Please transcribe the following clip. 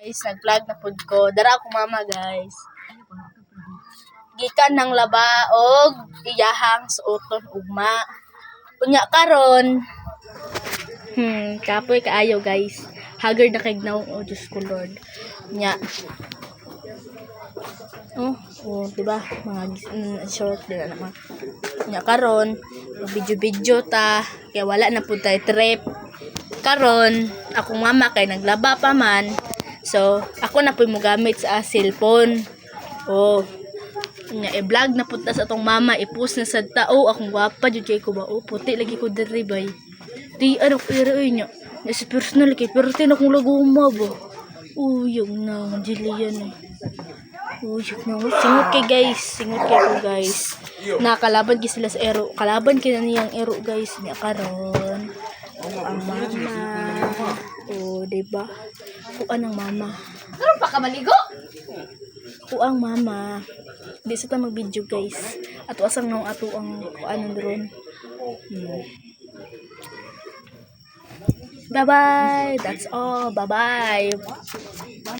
Guys, nag-vlog na pud ko. Dara ako mama, guys. Gikan ng laba og iyahang suoton ugma. Unya karon. Kapoy kaayo, guys. Haggard na kay gnaw, oh Diyos ko Lord. Nya. Diba? Mga short din na naman. Nya karon, video ta. Kaya wala na pud tay trip. Karon, akong mama kay naglaba pa man. So, ako na po mo gamit sa cellphone. I-vlog na punta sa atong mama, i-post na sa tao, akong gwapa, jud kay ko ba, puti lagi ko diri bay. Di, ano, pero niya. Nasa personal kay, pero tin akong laguma ba. Yung na, Jillian eh. Yung na, singot kay guys, ko guys. Nakalaban kay sila sa ero, kalaban kay na niyang ero guys, niya karon. Ang mama. Diba? Kuan ang mama. Karon pa ka maligo? Kuang mama. Di sa ta mag-video guys. Ato asang nang ato ang kuan ndron. Bye bye. That's all. Bye bye.